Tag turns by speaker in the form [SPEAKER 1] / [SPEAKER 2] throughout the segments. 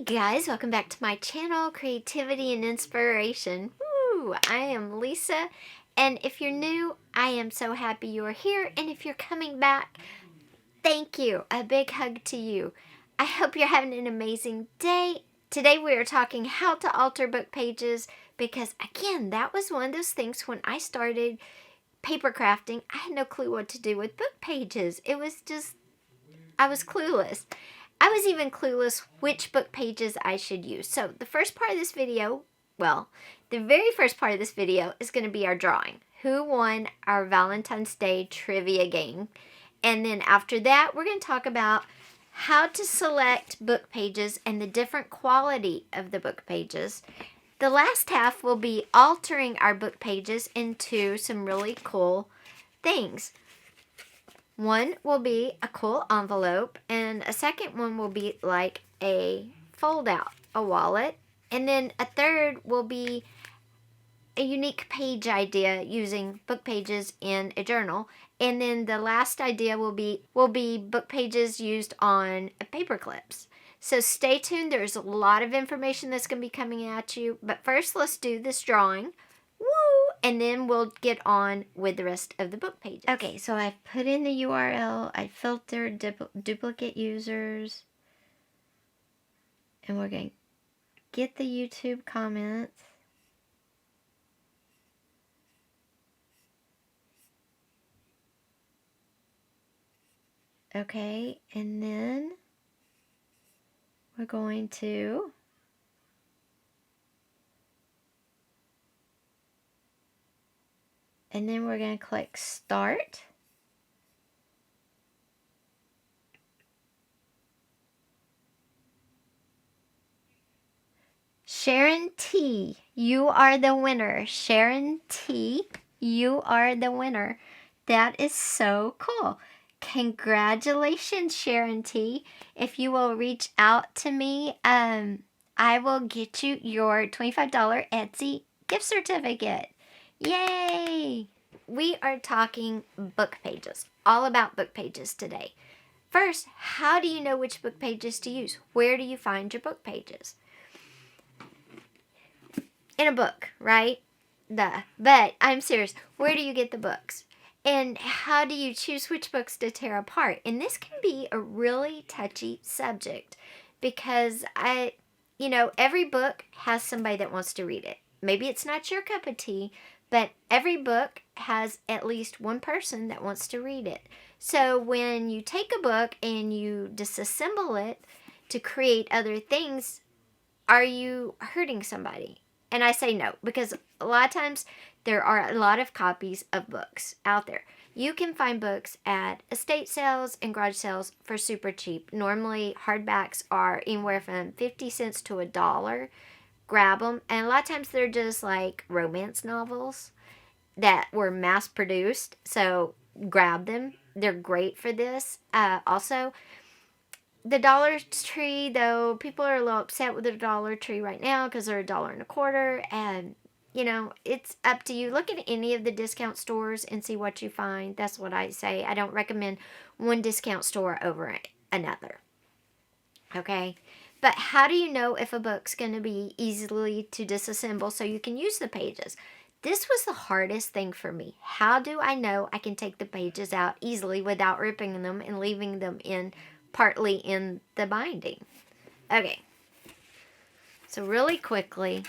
[SPEAKER 1] guys, welcome back to my channel, Creativity and Inspiration. Woo! I am Lisa, and if you're new, I am so happy you are here, and if you're coming back, thank you. A big hug to you. I hope you're having an amazing day. Today we are talking how to alter book pages because, again, that was one of those things when I started paper crafting, I had no clue what to do with book pages. It was just, I was clueless. I was even clueless which book pages I should use. So the first part of this video, well, the very first part of this video is going to be our drawing. Who won our Valentine's Day trivia game? And then after that, we're going to talk about how to select book pages and the different quality of the book pages. The last half will be altering our book pages into some really cool things. One will be a cool envelope, and a second one will be like a fold-out, a wallet, and then a third will be a unique page idea using book pages in a journal, and then the last idea will be book pages used on paper clips. So stay tuned. There's a lot of information that's going to be coming at you, but first let's do this drawing. Woo! And then we'll get on with the rest of the book pages. Okay, so I've put in the URL, I filtered duplicate users, and we're going to get the YouTube comments. Okay, and then we're going to we're going to click Start. Sharon T, you are the winner. Sharon T, you are the winner. That is so cool. Congratulations, Sharon T. If you will reach out to me, I will get you your $25 Etsy gift certificate. Yay! We are talking book pages, all about book pages today. First, how do you know which book pages to use? Where do you find your book pages? In a book, right? Duh. But I'm serious. Where do you get the books? And how do you choose which books to tear apart? And this can be a really touchy subject because every book has somebody that wants to read it. Maybe it's not your cup of tea, but every book has at least one person that wants to read it. So when you take a book and you disassemble it to create other things, are you hurting somebody? And I say no, because a lot of times there are a lot of copies of books out there. You can find books at estate sales and garage sales for super cheap. Normally, hardbacks are anywhere from 50 cents to $1. Grab them. And a lot of times they're just like romance novels that were mass produced. So grab them. They're great for this. Also, the Dollar Tree, though, people are a little upset with the Dollar Tree right now because they're $1.25. And, it's up to you. Look at any of the discount stores and see what you find. That's what I say. I don't recommend one discount store over another. Okay? But how do you know if a book's going to be easily to disassemble so you can use the pages? This was the hardest thing for me. How do I know I can take the pages out easily without ripping them and leaving them partly in the binding? Okay. So really quickly,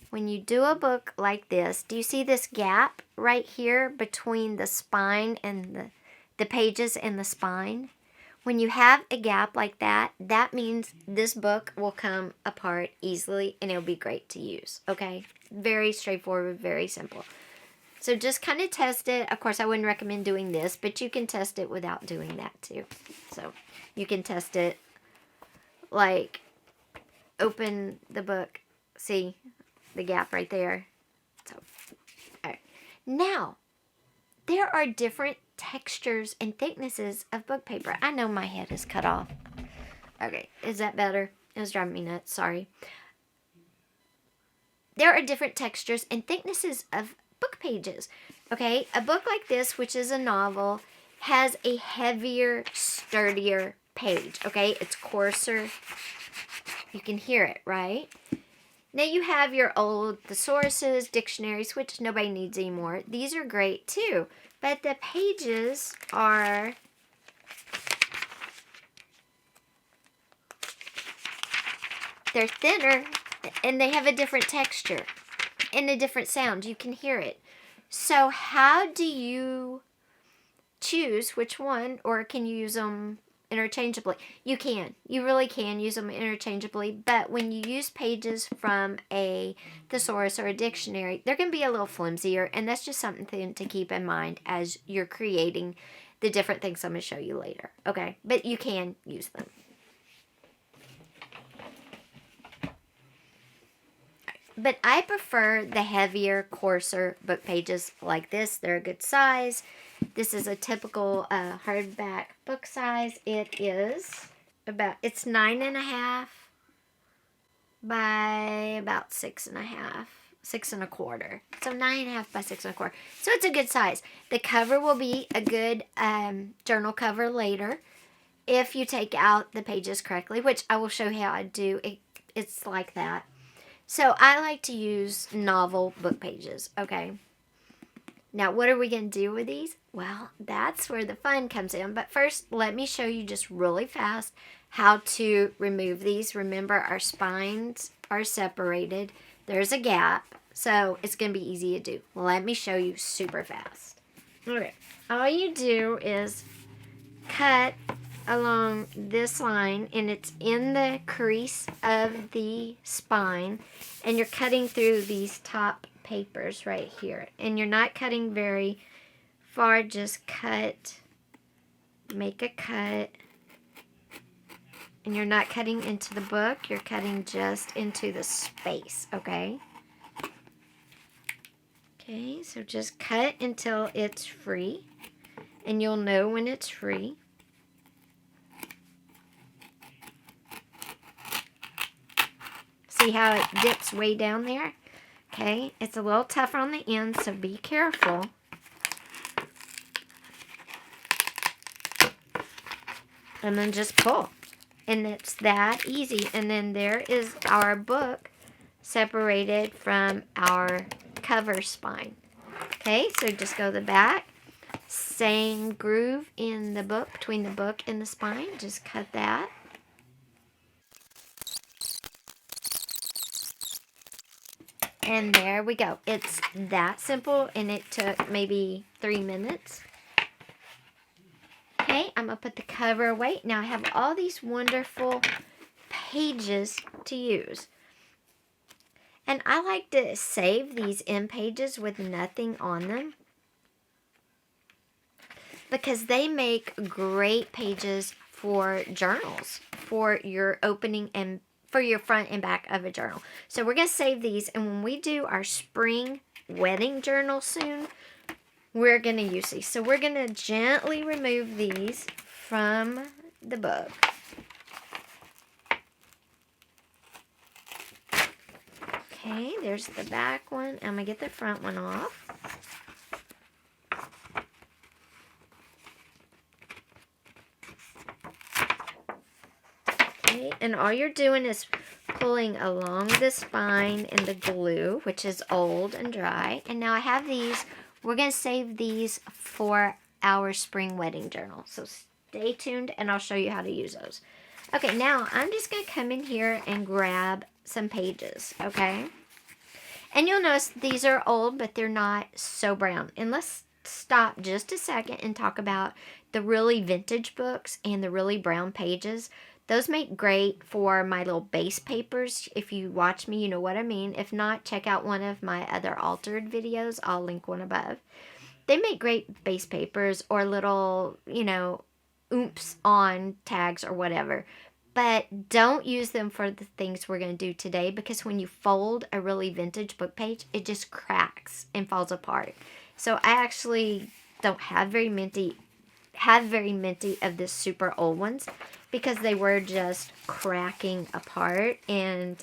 [SPEAKER 1] when you do a book like this, do you see this gap right here between the spine and the pages and the spine? When you have a gap like that, that means this book will come apart easily and it'll be great to use, okay? Very straightforward, very simple. So just kind of test it. Of course, I wouldn't recommend doing this, but you can test it without doing that too. So you can test it like open the book. See the gap right there? So, all right. Now, there are different textures and thicknesses of book paper. I know my head is cut off. Okay, is that better? It was driving me nuts, sorry. There are different textures and thicknesses of book pages. Okay, a book like this, which is a novel, has a heavier, sturdier page. Okay, it's coarser. You can hear it, right? Now you have your old thesauruses, dictionaries, which nobody needs anymore. These are great too. But the pages are... they're thinner and they have a different texture and a different sound. You can hear it. So how do you choose which one, or can you use them interchangeably? You can. You really can use them interchangeably, but when you use pages from a thesaurus or a dictionary, they're going to be a little flimsier, and that's just something to keep in mind as you're creating the different things I'm going to show you later. Okay? But you can use them. But I prefer the heavier, coarser book pages like this. They're a good size. This is a typical hardback book size. It is about, it's 9.5 by about 6.5, 6.25. So 9.5 by 6.25. So it's a good size. The cover will be a good journal cover later if you take out the pages correctly, which I will show you how I do. It's like that. So I like to use novel book pages, okay? Now, what are we going to do with these? Well, that's where the fun comes in. But first, let me show you just really fast how to remove these. Remember, our spines are separated. There's a gap, so it's going to be easy to do. Let me show you super fast. Okay, all you do is cut along this line, and it's in the crease of the spine, and you're cutting through these top papers right here, and you're not cutting very far. Just make a cut, and you're not cutting into the book, you're cutting just into the space. Okay, so just cut until it's free, and you'll know when it's free. See how it dips way down there? Okay, it's a little tougher on the end, so be careful. And then just pull. And it's that easy. And then there is our book separated from our cover spine. Okay, so just go to the back. Same groove in the book, between the book and the spine. Just cut that. And there we go. It's that simple, and it took maybe 3 minutes. Okay, I'm going to put the cover away. Now I have all these wonderful pages to use. And I like to save these end pages with nothing on them, because they make great pages for journals, for your opening and for your front and back of a journal. So we're going to save these, and when we do our spring wedding journal soon, we're going to use these. So we're going to gently remove these from the book. Okay, there's the back one. I'm going to get the front one off. Okay, and all you're doing is pulling along the spine and the glue, which is old and dry. And now I have these. We're going to save these for our spring wedding journal. So stay tuned, and I'll show you how to use those. Okay, now I'm just going to come in here and grab some pages, okay? And you'll notice these are old, but they're not so brown. And let's stop just a second and talk about the really vintage books and the really brown pages. Those make great for my little base papers. If you watch me, you know what I mean. If not, check out one of my other altered videos. I'll link one above. They make great base papers or little, oomph on tags or whatever. But don't use them for the things we're going to do today, because when you fold a really vintage book page, it just cracks and falls apart. So I actually don't have very many of the super old ones, because they were just cracking apart and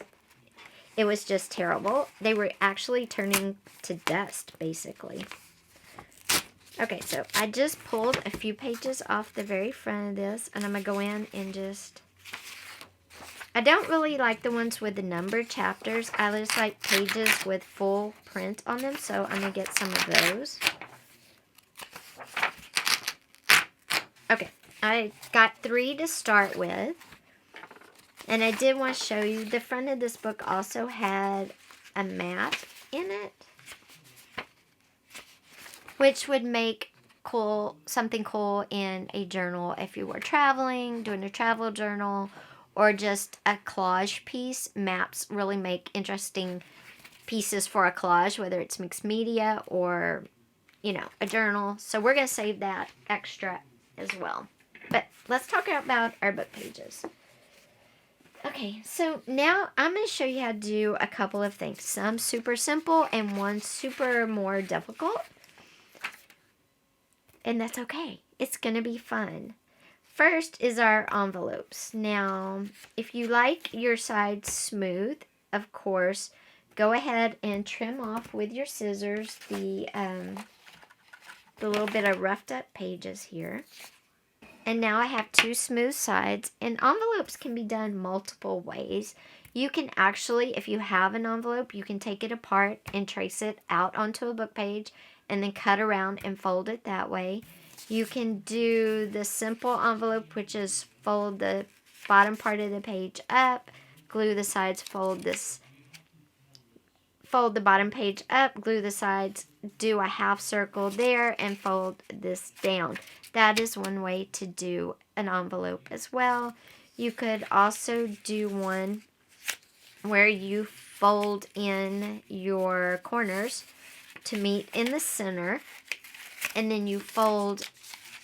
[SPEAKER 1] it was just terrible. They were actually turning to dust, basically. Okay, so I just pulled a few pages off the very front of this, and I'm going to go in and just I don't really like the ones with the numbered chapters. I just like pages with full print on them, so I'm going to get some of those. Okay, I got 3 to start with. And I did want to show you, the front of this book also had a map in it, which would make something cool in a journal if you were traveling, doing a travel journal, or just a collage piece. Maps really make interesting pieces for a collage, whether it's mixed media or, you know, a journal. So we're going to save that extra as well. But let's talk about our book pages. Okay, so now I'm going to show you how to do a couple of things. Some super simple and one super more difficult. And that's okay. It's going to be fun. First is our envelopes. Now, if you like your sides smooth, of course, go ahead and trim off with your scissors the little bit of roughed up pages here. And now I have 2 smooth sides, and envelopes can be done multiple ways. You can actually, if you have an envelope, you can take it apart and trace it out onto a book page and then cut around and fold it that way. You can do the simple envelope, which is fold the bottom part of the page up, glue the sides, fold the bottom page up, glue the sides, do a half circle there, and fold this down. That is one way to do an envelope as well. You could also do one where you fold in your corners to meet in the center, and then you fold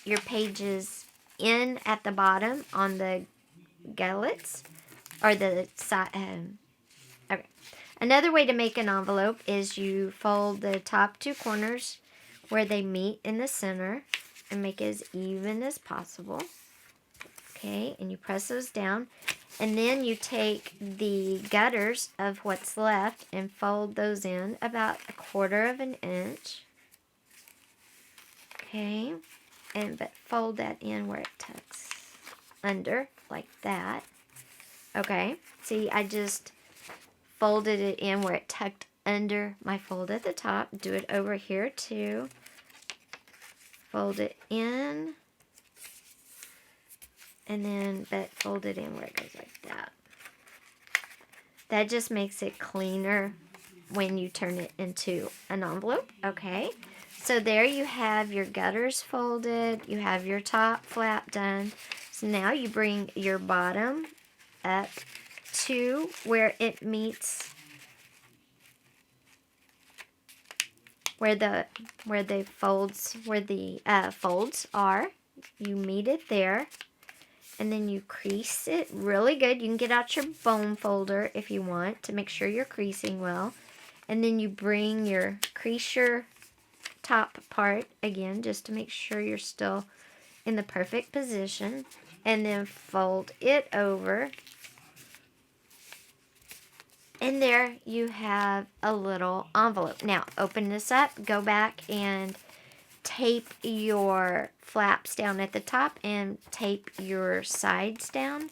[SPEAKER 1] your pages in at the bottom on the gullets or the side. Okay. Another way to make an envelope is you fold the top 2 corners where they meet in the center and make it as even as possible. Okay, and you press those down, and then you take the gutters of what's left and fold those in about 1/4 of an inch. Okay, but fold that in where it tucks under like that. Okay, see, I just folded it in where it tucked under my fold at the top. Do it over here too. Fold it in, and then fold it in where it goes like that. That just makes it cleaner when you turn it into an envelope. Okay, so there you have your gutters folded. You have your top flap done. So now you bring your bottom up to where it meets where the folds are. You meet it there, and then you crease it really good. You can get out your bone folder if you want to make sure you're creasing well, and then you crease your top part again just to make sure you're still in the perfect position, and then fold it over. And there you have a little envelope. Now, open this up, go back and tape your flaps down at the top and tape your sides down,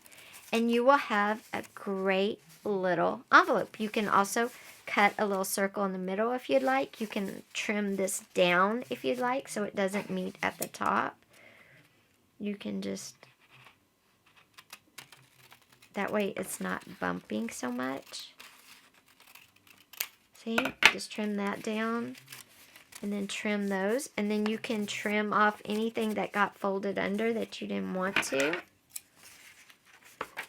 [SPEAKER 1] and you will have a great little envelope. You can also cut a little circle in the middle if you'd like. You can trim this down if you'd like so it doesn't meet at the top. You can just, that way it's not bumping so much. See, just trim that down and then trim those. And then you can trim off anything that got folded under that you didn't want to.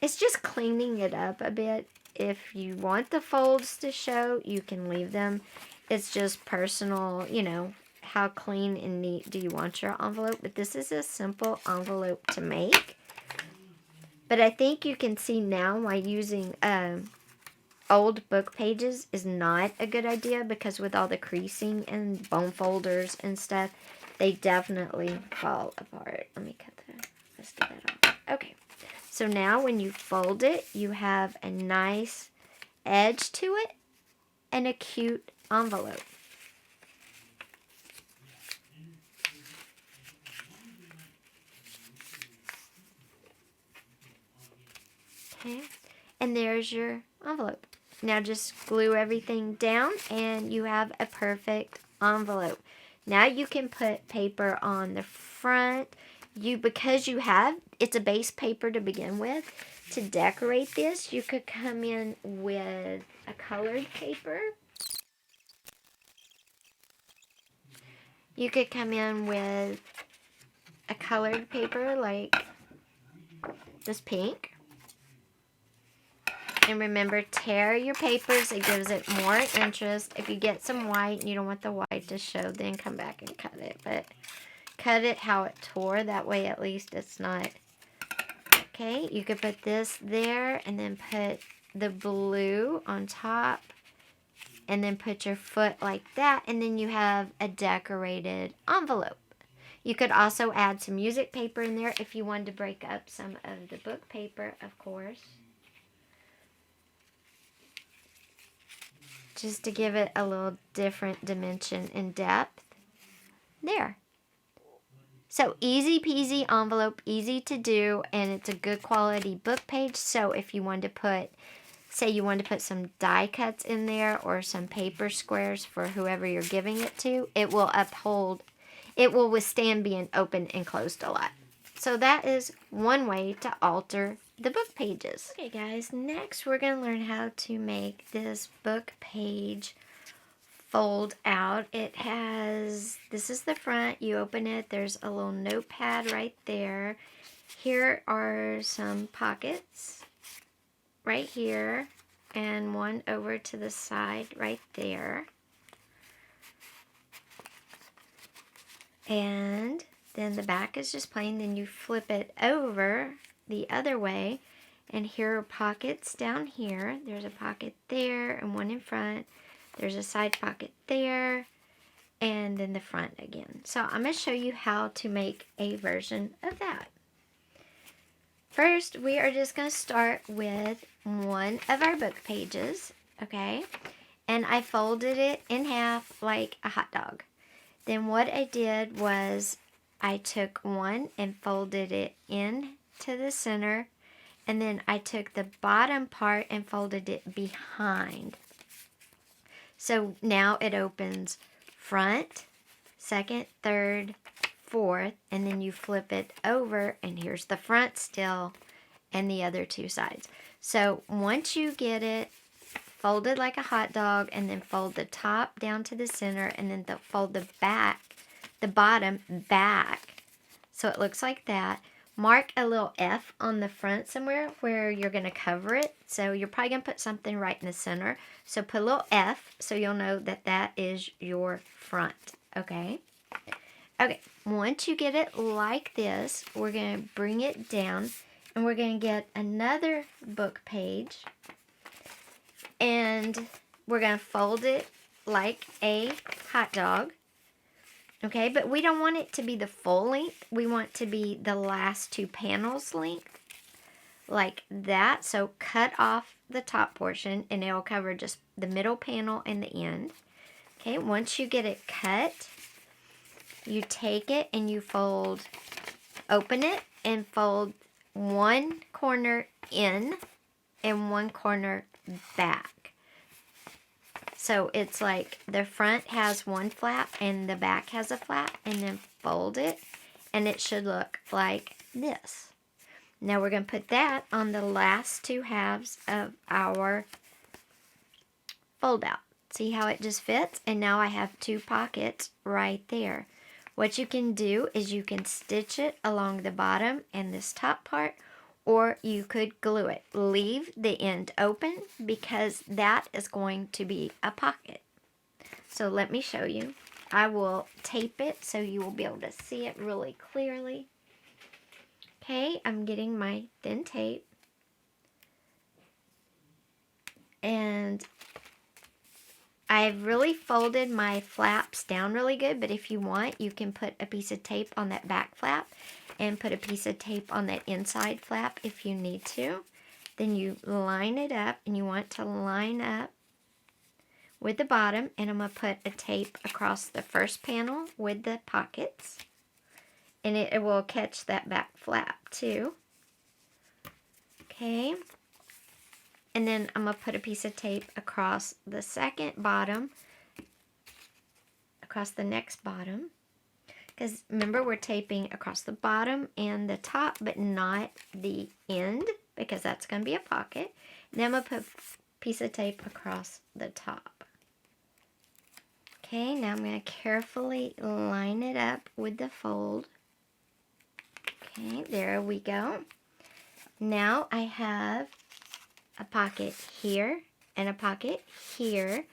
[SPEAKER 1] It's just cleaning it up a bit. If you want the folds to show, you can leave them. It's just personal, you know, how clean and neat do you want your envelope. But this is a simple envelope to make. But I think you can see now why using old book pages is not a good idea, because with all the creasing and bone folders and stuff, they definitely fall apart. Let me cut the rest of that off. Okay, so now when you fold it, you have a nice edge to it and a cute envelope. Okay. And there's your envelope. Now just glue everything down and you have a perfect envelope. Now you can put paper on the front. Because it's a base paper to begin with. To decorate this, you could come in with a colored paper. You could come in with a colored paper like this pink. And remember, tear your papers. It gives it more interest. If you get some white and you don't want the white to show, then come back and cut it. But cut it how it tore. That way at least it's not. Okay, you could put this there and then put the blue on top. And then put your foot like that. And then you have a decorated envelope. You could also add some music paper in there if you wanted to break up some of the book paper, of course. Just to give it a little different dimension and depth. There. So easy peasy envelope, easy to do, and it's a good quality book page. So if you wanted to put, say you wanted to put some die cuts in there or some paper squares for whoever you're giving it to, it will withstand being opened and closed a lot. So that is one way to alter the book pages. Okay guys, next we're going to learn how to make this book page fold out. This is the front, you open it, there's a little notepad right there. Here are some pockets right here and one over to the side right there. And then the back is just plain, then you flip it over the other way, and here are pockets down here. There's a pocket there and one in front. There's a side pocket there and then the front again. So I'm going to show you how to make a version of that. First, we are just going to start with one of our book pages, okay? And I folded it in half like a hot dog. Then what I did was I took one and folded it in to the center, and then I took the bottom part and folded it behind. So now it opens front, second, third, fourth, and then you flip it over, and here's the front still and the other two sides. So once you get it folded like a hot dog, and then fold the top down to the center, and then fold the bottom back, so it looks like that. Mark a little F on the front somewhere where you're going to cover it. So you're probably going to put something right in the center. So put a little F so you'll know that that is your front. Okay? Okay, once you get it like this, we're going to bring it down, and we're going to get another book page, and we're going to fold it like a hot dog. Okay, but we don't want it to be the full length. We want to be the last two panels length, like that. So cut off the top portion, and it'll cover just the middle panel and the end. Okay, once you get it cut, you take it and you open it and fold one corner in and one corner back. So it's like the front has one flap and the back has a flap, and then fold it, and it should look like this. Now we're going to put that on the last two halves of our fold out. See how it just fits? And now I have two pockets right there. What you can do is you can stitch it along the bottom and this top part, or you could glue it. Leave the end open because that is going to be a pocket. So let me show you. I will tape it so you will be able to see it really clearly. Okay, I'm getting my thin tape. And I've really folded my flaps down really good, but if you want, you can put a piece of tape on that back flap and put a piece of tape on that inside flap if you need to. Then you line it up, and you want to line up with the bottom, and I'm going to put a tape across the first panel with the pockets, and it will catch that back flap too. Okay. And then I'm going to put a piece of tape across the second bottom, across the next bottom. Because remember, we're taping across the bottom and the top, but not the end, because that's going to be a pocket. Then I'm going to put a piece of tape across the top. Okay, now I'm going to carefully line it up with the fold. Okay, there we go. Now I have a pocket here and a pocket here.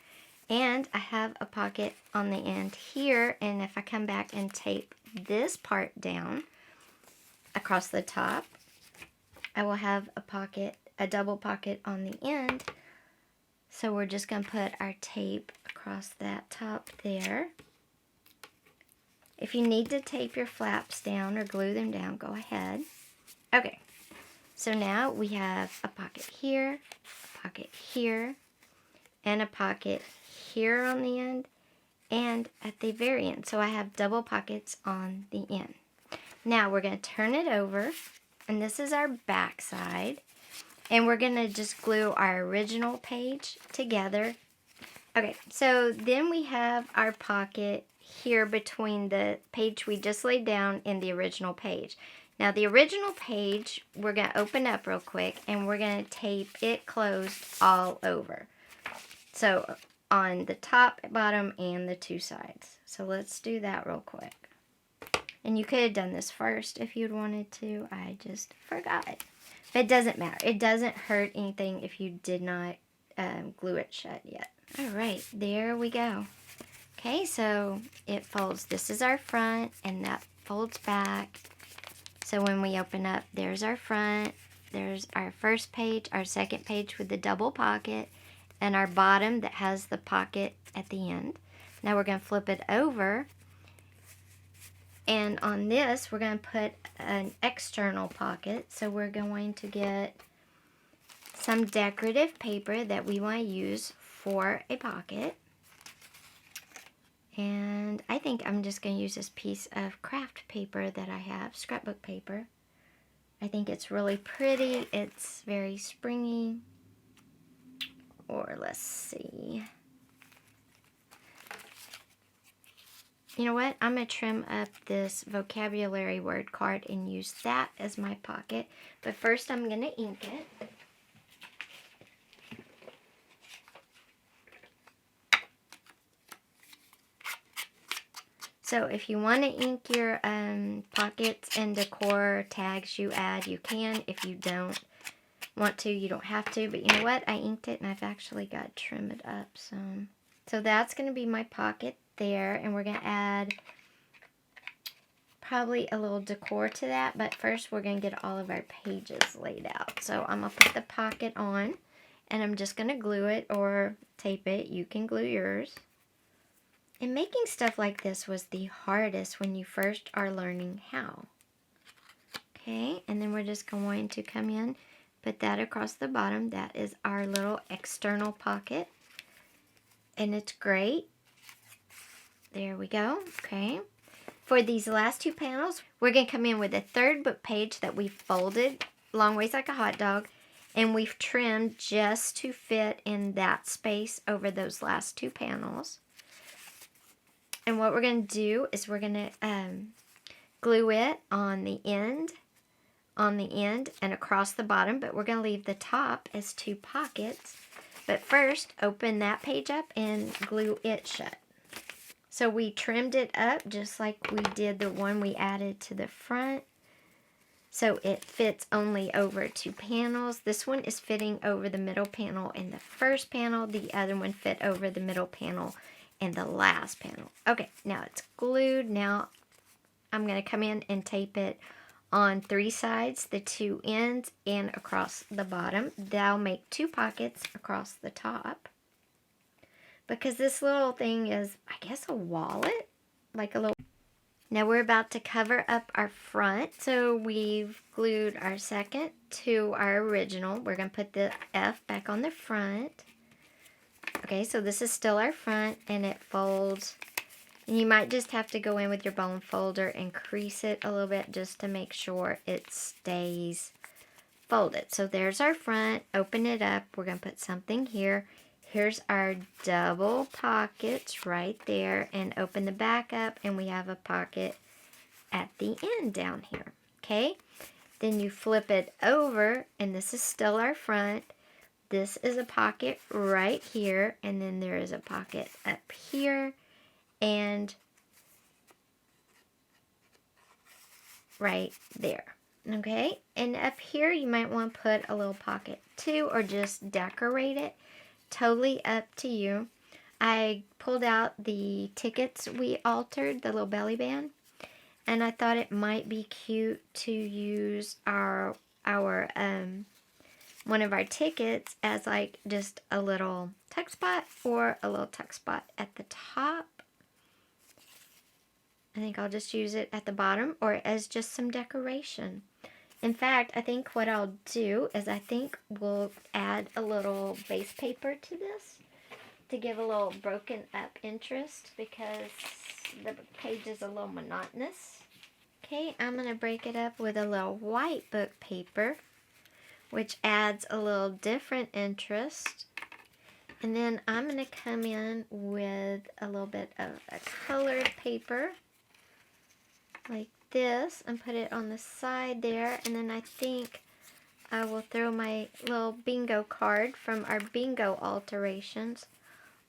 [SPEAKER 1] And I have a pocket on the end here, and if I come back and tape this part down across the top, I will have a pocket, a double pocket on the end. So we're just going to put our tape across that top there. If you need to tape your flaps down or glue them down, go ahead. Okay, so now we have a pocket here, a pocket here, and a pocket here on the end and at the very end. So I have double pockets on the end. Now we're going to turn it over, and this is our back side, and we're going to just glue our original page together. Okay, so then we have our pocket here between the page we just laid down and the original page. Now the original page we're going to open up real quick, and we're going to tape it closed all over. So on the top, bottom, and the two sides. So let's do that real quick. And you could have done this first if you'd wanted to. I just forgot. But it doesn't matter. It doesn't hurt anything if you did not glue it shut yet. All right, there we go. Okay, so it folds. This is our front, and that folds back. So when we open up, there's our front. There's our first page, our second page with the double pocket, and our bottom that has the pocket at the end. Now we're going to flip it over, and on this we're going to put an external pocket. So we're going to get some decorative paper that we want to use for a pocket. And I think I'm just going to use this piece of craft paper that I have, scrapbook paper. I think it's really pretty. It's very springy. Or let's see. You know what? I'm going to trim up this vocabulary word card and use that as my pocket. But first I'm going to ink it. So if you want to ink your pockets and decor tags you add, you can. If you don't want to, you don't have to. But you know what? I inked it, and I've actually got to trim it up some. So that's going to be my pocket there, and we're going to add probably a little decor to that. But first we're going to get all of our pages laid out. So I'm going to put the pocket on, and I'm just going to glue it or tape it. You can glue yours. And making stuff like this was the hardest when you first are learning how. Okay, and then we're just going to come in, put that across the bottom. That is our little external pocket. And it's great. There we go. Okay. For these last two panels, we're going to come in with a third book page that we folded long ways like a hot dog. And we've trimmed just to fit in that space over those last two panels. And what we're going to do is we're going to glue it on the end, and across the bottom. But we're going to leave the top as two pockets. But first, open that page up and glue it shut. So we trimmed it up just like we did the one we added to the front. So it fits only over two panels. This one is fitting over the middle panel in the first panel. The other one fit over the middle panel in the last panel. Okay, now it's glued. Now I'm going to come in and tape it on three sides, the two ends, and across the bottom. That'll make two pockets across the top. Because this little thing is, I guess, a wallet. Like a little... Now we're about to cover up our front. So we've glued our second to our original. We're going to put the F back on the front. Okay, so this is still our front, and it folds. And you might just have to go in with your bone folder and crease it a little bit just to make sure it stays fold it. So there's our front. Open it up. We're going to put something here. Here's our double pockets right there. And open the back up, and we have a pocket at the end down here. Okay? Then you flip it over, and this is still our front. This is a pocket right here, and then there is a pocket up here, and right there. Okay, and up here you might want to put a little pocket too, or just decorate it. Totally up to you. I pulled out the tickets we altered, the little belly band, and I thought it might be cute to use our one of our tickets as like just a little tuck spot, or a little tuck spot at the top. I think I'll just use it at the bottom, or as just some decoration. In fact, I think what I'll do is I think we'll add a little base paper to this to give a little broken up interest, because the page is a little monotonous. Okay, I'm going to break it up with a little white book paper, which adds a little different interest. And then I'm going to come in with a little bit of a colored paper like this and put it on the side there. And then I think I will throw my little bingo card from our bingo alterations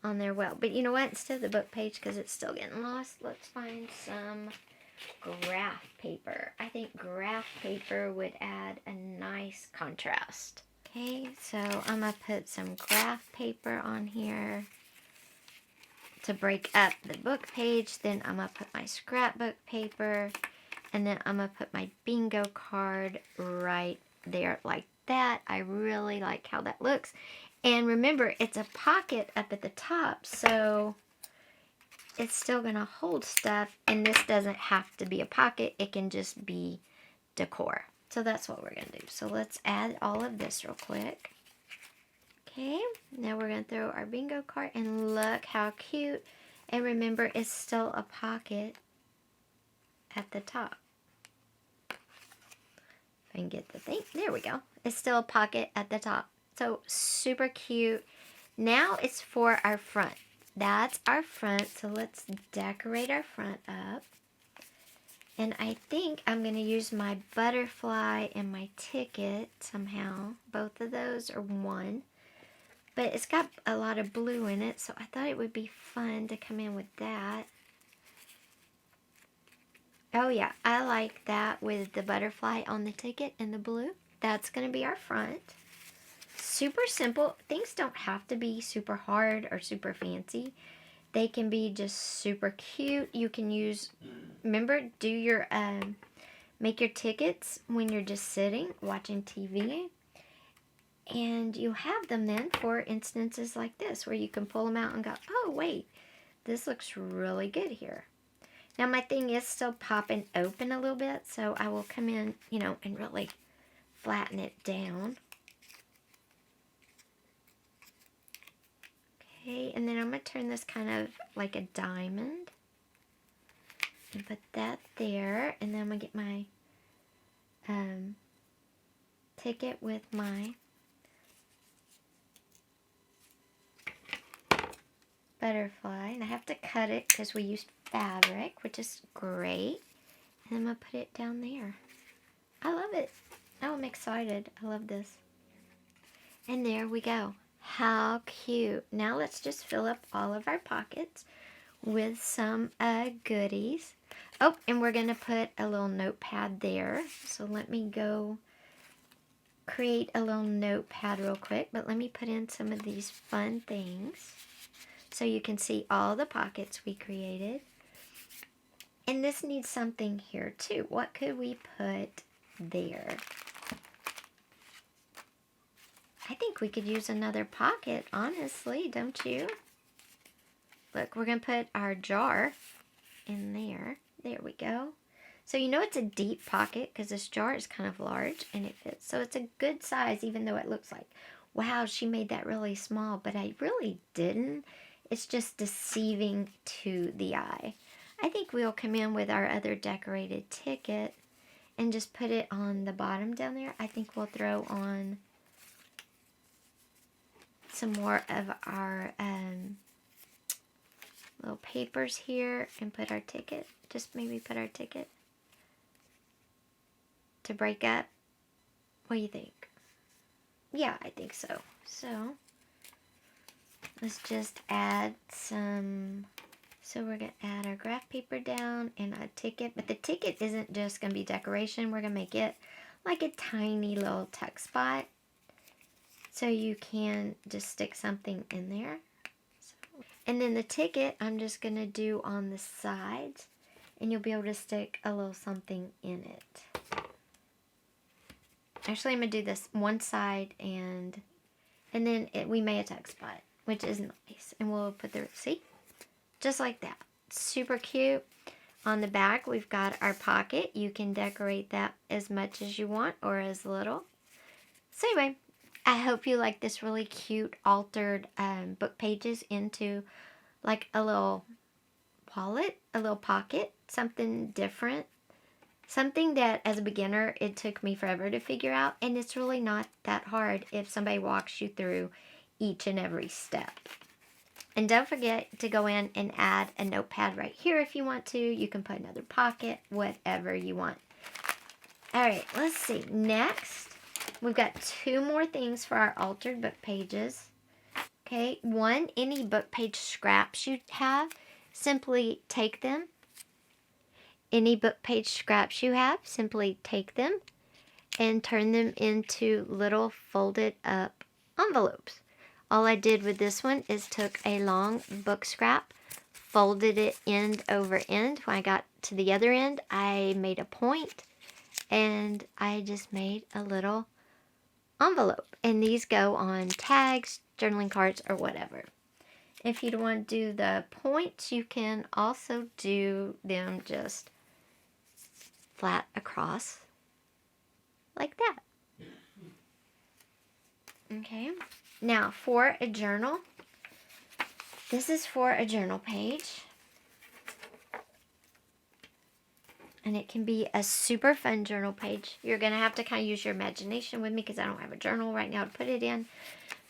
[SPEAKER 1] on there. Well, but you know what? Instead of the book page, because it's still getting lost, let's find some graph paper. I think graph paper would add a nice contrast. Okay, so I'm going to put some graph paper on here to break up the book page. Then I'm going to put my scrapbook paper, and then I'm going to put my bingo card right there like that. I really like how that looks. And remember, it's a pocket up at the top, so it's still going to hold stuff, and this doesn't have to be a pocket. It can just be decor. So that's what we're going to do. So let's add all of this real quick. Okay, now we're going to throw our bingo card, and look how cute. And remember, it's still a pocket at the top. If I can get the thing, there we go. It's still a pocket at the top. So super cute. Now it's for our front. That's our front, so let's decorate our front up. And I think I'm going to use my butterfly and my ticket somehow. Both of those are one. But it's got a lot of blue in it, so I thought it would be fun to come in with that. Oh yeah, I like that with the butterfly on the ticket and the blue. That's going to be our front. Super simple. Things don't have to be super hard or super fancy. They can be just super cute. You can use, remember, do your, make your tickets when you're just sitting, watching TV. And you have them then for instances like this, where you can pull them out and go, oh, wait, this looks really good here. Now, my thing is still popping open a little bit, so I will come in, you know, and really flatten it down. Okay, and then I'm going to turn this kind of like a diamond and put that there. And then I'm going to get my ticket with my butterfly. And I have to cut it because we used fabric, which is great. And I'm going to put it down there. I love it. Oh, I'm excited. I love this. And there we go. How cute. Now let's just fill up all of our pockets with some goodies. Oh, and we're going to put a little notepad there. So let me go create a little notepad real quick. But let me put in some of these fun things so you can see all the pockets we created. And this needs something here too. What could we put there? I think we could use another pocket, honestly, don't you? Look, we're going to put our jar in there. There we go. So you know it's a deep pocket because this jar is kind of large and it fits. So it's a good size, even though it looks like, wow, she made that really small. But I really didn't. It's just deceiving to the eye. I think we'll come in with our other decorated ticket and just put it on the bottom down there. I think we'll throw on some more of our little papers here and put our ticket. Just maybe put our ticket to break up. What do you think? Yeah, I think so. So let's just add some. So we're going to add our graph paper down and a ticket. But the ticket isn't just going to be decoration. We're going to make it like a tiny little tuck spot. So you can just stick something in there. And then the ticket I'm just going to do on the sides. And you'll be able to stick a little something in it. Actually, I'm going to do this one side and then we made a tuck spot, which is nice. And we'll put the receipt. Just like that. Super cute. On the back, we've got our pocket. You can decorate that as much as you want or as little. So anyway, I hope you like this really cute altered book pages into like a little wallet, a little pocket, something different. Something that as a beginner, it took me forever to figure out. And it's really not that hard if somebody walks you through each and every step. And don't forget to go in and add a notepad right here if you want to. You can put another pocket, whatever you want. Alright, let's see. Next, we've got 2 more things for our altered book pages. Okay, one, any book page scraps you have, simply take them. Any book page scraps you have, simply take them and turn them into little folded up envelopes. All I did with this one is took a long book scrap, folded it end over end. When I got to the other end, I made a point, and I just made a little envelope. And these go on tags, journaling cards, or whatever. If you don't want to do the points, you can also do them just flat across like that. Okay. Now, for a journal, this is for a journal page. And it can be a super fun journal page. You're going to have to kind of use your imagination with me because I don't have a journal right now to put it in.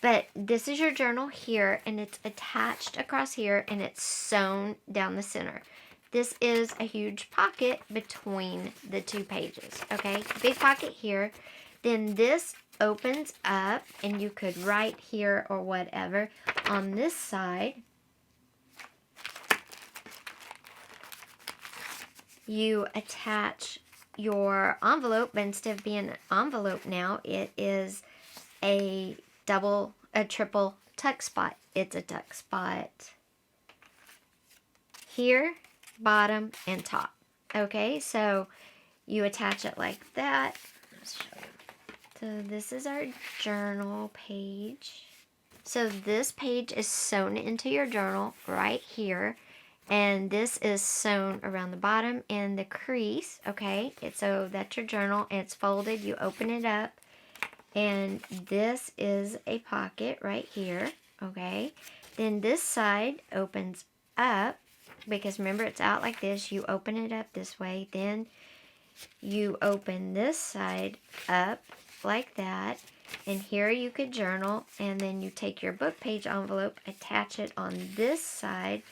[SPEAKER 1] But this is your journal here, and it's attached across here, and it's sewn down the center. This is a huge pocket between the 2 pages, okay? Big pocket here. Then this opens up, and you could write here or whatever. On this side, you attach your envelope, but instead of being an envelope now, it is a triple tuck spot. It's a tuck spot here, bottom, and top. Okay, so you attach it like that. Let's show you. So this is our journal page. So this page is sewn into your journal right here. And this is sewn around the bottom in the crease, okay? So that's your journal, and it's folded. You open it up, and this is a pocket right here, okay? Then this side opens up, because remember, it's out like this. You open it up this way. Then you open this side up like that. And here you could journal, and then you take your book page envelope, attach it on this side,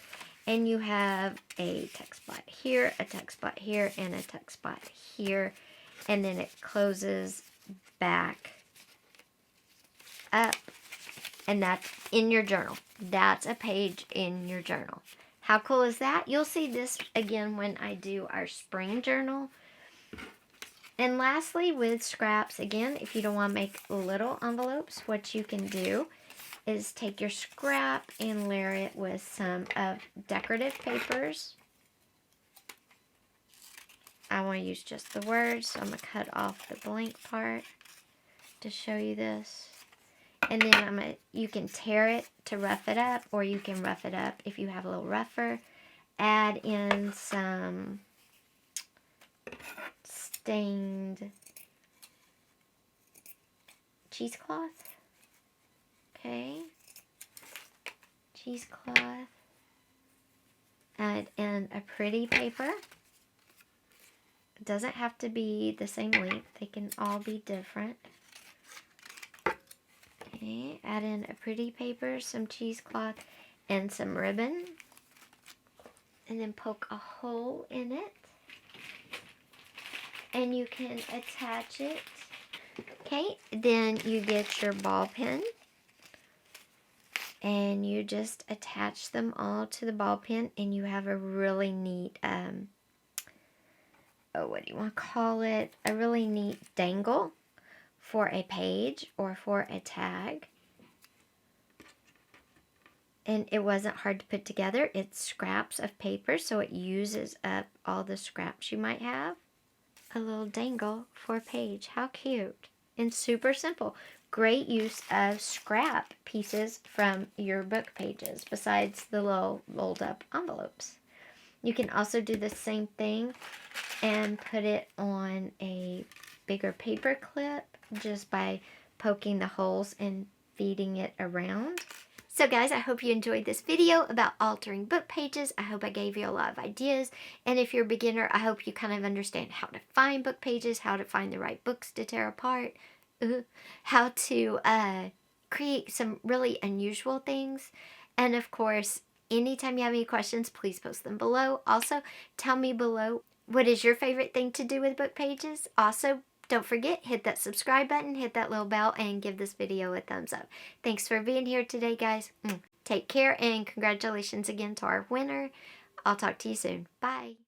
[SPEAKER 1] and you have a tuck spot here, a tuck spot here, and a tuck spot here. And then it closes back up. And that's in your journal. That's a page in your journal. How cool is that? You'll see this again when I do our spring journal. And lastly, with scraps, again, if you don't want to make little envelopes, what you can do is take your scrap and layer it with some of decorative papers. I want to use just the words, so I'm going to cut off the blank part to show you this. And then you can tear it to rough it up, or you can rough it up if you have a little rougher. Add in some stained cheesecloth. Okay. Cheesecloth. Add in a pretty paper. It doesn't have to be the same length. They can all be different. Okay, add in a pretty paper, some cheesecloth, and some ribbon. And then poke a hole in it. And you can attach it. Okay, then you get your ball pen. And you just attach them all to the ball pen, and you have a really neat, what do you want to call it? A really neat dangle for a page or for a tag. And it wasn't hard to put together. It's scraps of paper, so it uses up all the scraps you might have. A little dangle for a page. How cute. And super simple. Great use of scrap pieces from your book pages besides the little rolled up envelopes. You can also do the same thing and put it on a bigger paper clip just by poking the holes and feeding it around. So guys, I hope you enjoyed this video about altering book pages. I hope I gave you a lot of ideas. And if you're a beginner, I hope you kind of understand how to find book pages, how to find the right books to tear apart, how to create some really unusual things. And of course, anytime you have any questions, please post them below. Also, tell me below, what is your favorite thing to do with book pages? Also, don't forget, hit that subscribe button, hit that little bell, and give this video a thumbs up. Thanks for being here today, guys. Take care, and congratulations again to our winner. I'll talk to you soon. Bye.